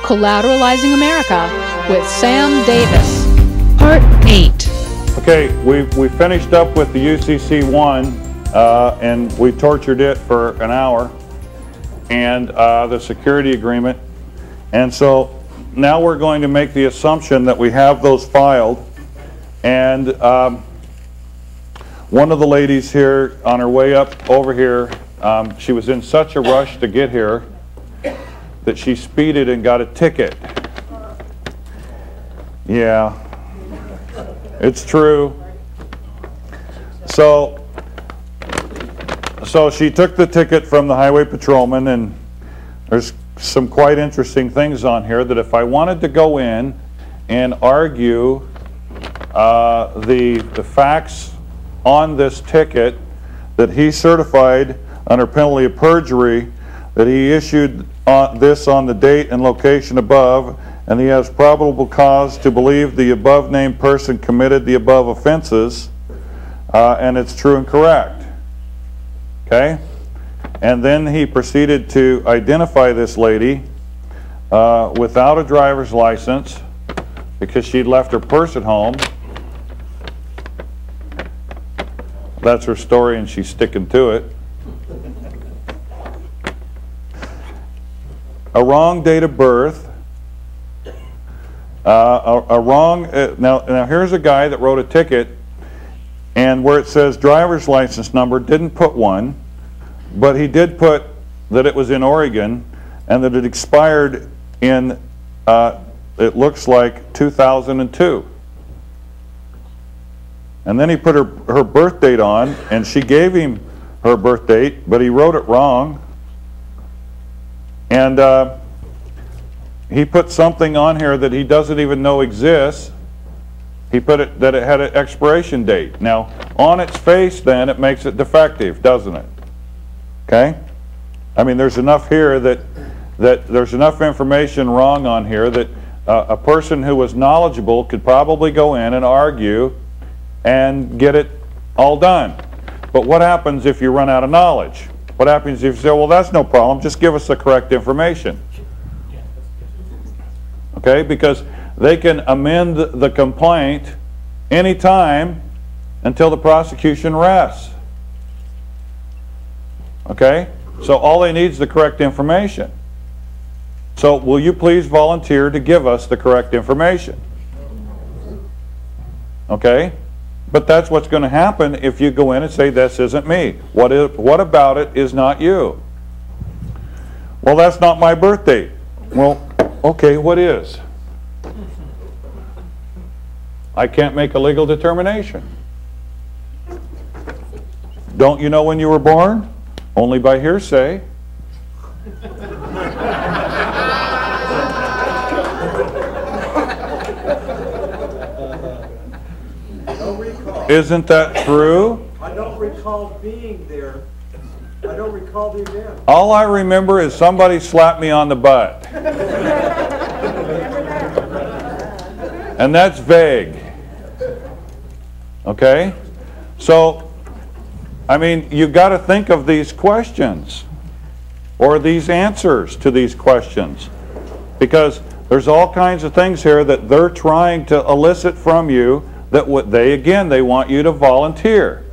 Collateralizing America with Sam Davis. Part 8. Okay, we finished up with the UCC-1 and we tortured it for an hour, and the security agreement. And so now we're going to make the assumption that we have those filed. And one of the ladies here on her way up over here, she was in such a rush to get here that she speeded and got a ticket. Yeah, it's true. So she took the ticket from the highway patrolman, and there's some quite interesting things on here that if I wanted to go in and argue the facts on this ticket that he certified under penalty of perjury, that he issued this on the date and location above, and he has probable cause to believe the above named person committed the above offenses, and it's true and correct. Okay? And then he proceeded to identify this lady without a driver's license because she'd left her purse at home. That's her story, and she's sticking to it. A wrong date of birth. Now here's a guy that wrote a ticket, and where it says driver's license number, didn't put one, but he did put that it was in Oregon and that it expired in, it looks like 2002. And then he put her birth date on, and she gave him her birth date, but he wrote it wrong. And he put something on here that he doesn't even know exists. He put it that it had an expiration date. Now, on its face, then, it makes it defective, doesn't it? Okay? I mean, there's enough here that there's enough information wrong on here that a person who was knowledgeable could probably go in and argue and get it all done. But what happens if you run out of knowledge? What happens if you say, well, that's no problem, just give us the correct information? Okay, because they can amend the complaint anytime until the prosecution rests. Okay, so all they need is the correct information. So will you please volunteer to give us the correct information? Okay, but that's what's going to happen if you go in and say, this isn't me. What about it is not you? Well, that's not my birth date. Well, okay, what is? I can't make a legal determination. Don't you know when you were born? Only by hearsay. Isn't that true? I don't recall being there. I don't recall the event. All I remember is somebody slapped me on the butt. And that's vague. Okay? So, I mean, you've got to think of these questions or these answers to these questions, because there's all kinds of things here that they're trying to elicit from you that they want you to volunteer.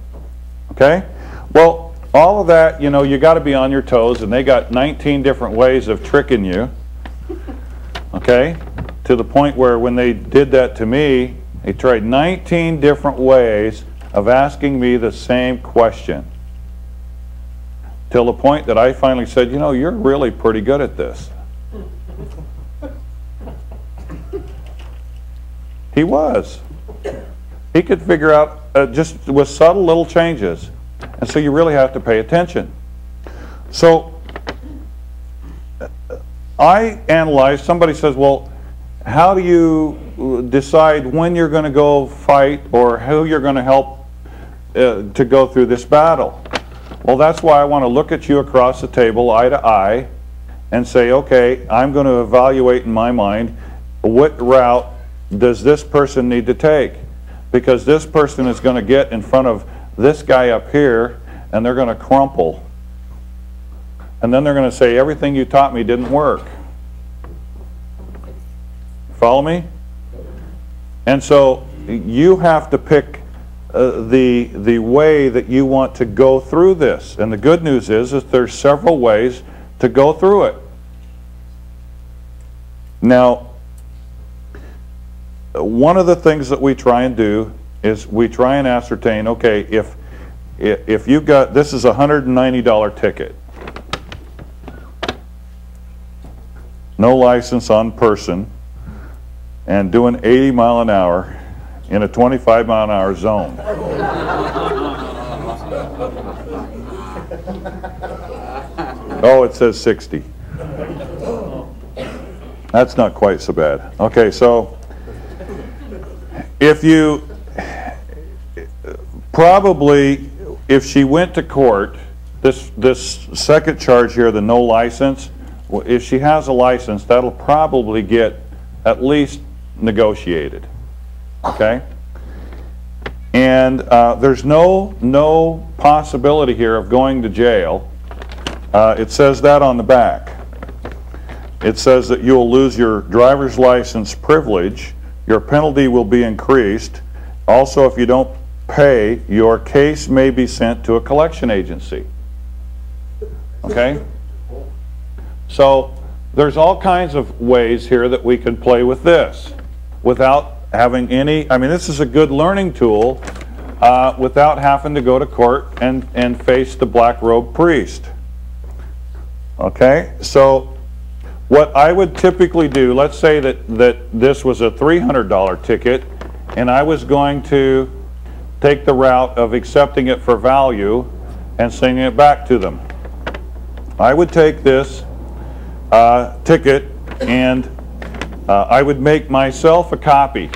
Okay? Well, all of that, you know, you got to be on your toes, and they got 19 different ways of tricking you. Okay? To the point where when they did that to me, they tried 19 different ways of asking me the same question. Till the point that I finally said, you know, you're really pretty good at this. He was. He could figure out just with subtle little changes. And so you really have to pay attention. So I analyzed, somebody says, well, how do you decide when you're going to go fight or who you're going to help to go through this battle? Well, that's why I want to look at you across the table, eye to eye, and say, okay, I'm going to evaluate in my mind what route does this person need to take? Because this person is going to get in front of this guy up here, and they're going to crumple. And then they're going to say, everything you taught me didn't work. Follow me? And so you have to pick the way that you want to go through this. And the good news is there's several ways to go through it. Now, one of the things that we try and do is we try and ascertain, okay, if you've got, this is a $190 ticket. No license on person and doing 80 mile an hour in a 25 mile an hour zone. Oh, it says 60. That's not quite so bad. Okay, so if you probably, if she went to court, this second charge here, the no license, if she has a license, that'll probably get at least negotiated. Okay? And there's no possibility here of going to jail. It says that on the back. It says that you'll lose your driver's license privilege, your penalty will be increased. Also, if you don't pay, your case may be sent to a collection agency. Okay? So there's all kinds of ways here that we can play with this without having any, I mean, this is a good learning tool without having to go to court and face the black robe priest. Okay? So what I would typically do, let's say that this was a $300 ticket and I was going to take the route of accepting it for value and sending it back to them. I would take this ticket and I would make myself a copy.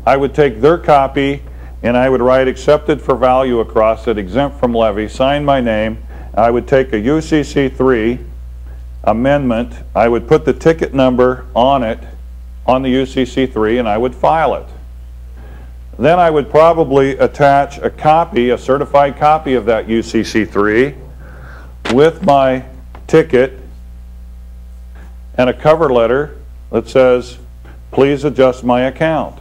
I would take their copy and I would write accepted for value across it, exempt from levy, sign my name. I would take a UCC3 amendment. I would put the ticket number on it, on the UCC3, and I would file it. Then I would probably attach a copy, a certified copy of that UCC3 with my ticket and a cover letter that says, please adjust my account.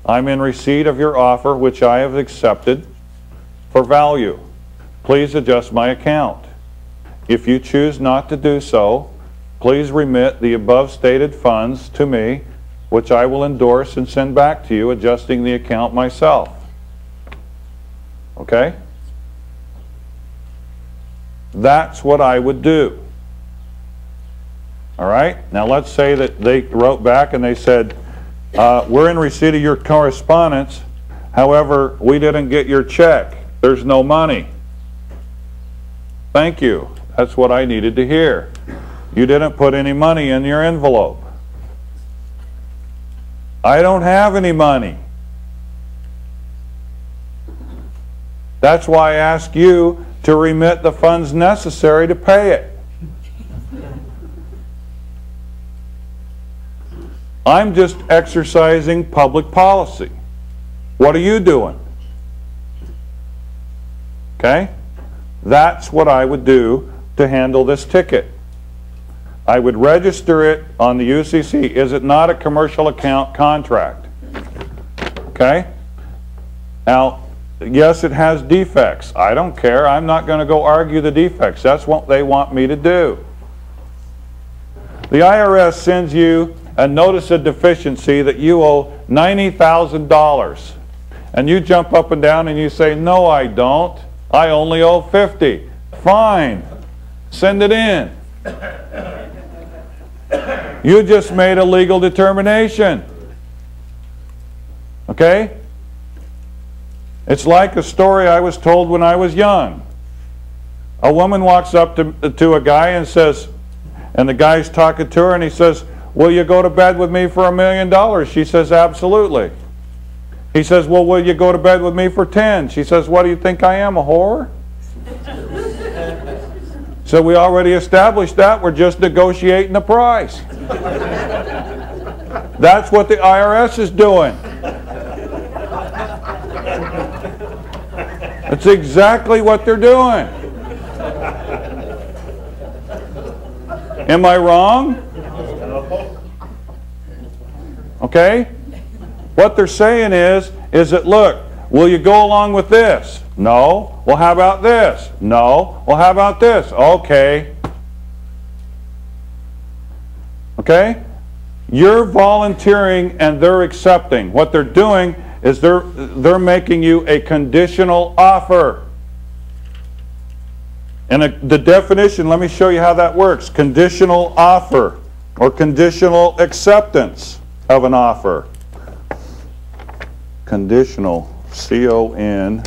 I'm in receipt of your offer, which I have accepted for value. Please adjust my account. If you choose not to do so, please remit the above stated funds to me, which I will endorse and send back to you, adjusting the account myself. Okay? That's what I would do. All right? Now let's say that they wrote back and they said, we're in receipt of your correspondence, however, we didn't get your check. There's no money. Thank you. That's what I needed to hear. You didn't put any money in your envelope. I don't have any money. That's why I ask you to remit the funds necessary to pay it. I'm just exercising public policy. What are you doing? Okay? That's what I would do to handle this ticket. I would register it on the UCC. Is it not a commercial account contract? Okay? Now, yes, it has defects. I don't care. I'm not going to go argue the defects. That's what they want me to do. The IRS sends you a notice of deficiency that you owe $90,000. And you jump up and down and you say, no, I don't. I only owe $50. Fine. Send it in. You just made a legal determination. Okay? It's like a story I was told when I was young. A woman walks up to a guy and says, and the guy's talking to her and he says, will you go to bed with me for $1 million? She says, absolutely. He says, well, will you go to bed with me for 10? She says, what do you think I am, a whore? So we already established that. We're just negotiating the price. That's what the IRS is doing. That's exactly what they're doing. Am I wrong? Okay? What they're saying is that, look, will you go along with this? No. Well, how about this? No. Well, how about this? Okay. Okay? You're volunteering and they're accepting. What they're doing is they're making you a conditional offer. And the definition, let me show you how that works. Conditional offer or conditional acceptance of an offer. Conditional, C-O-N.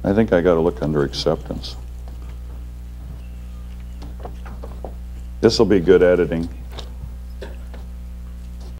I think I got to look under acceptance. This will be good editing.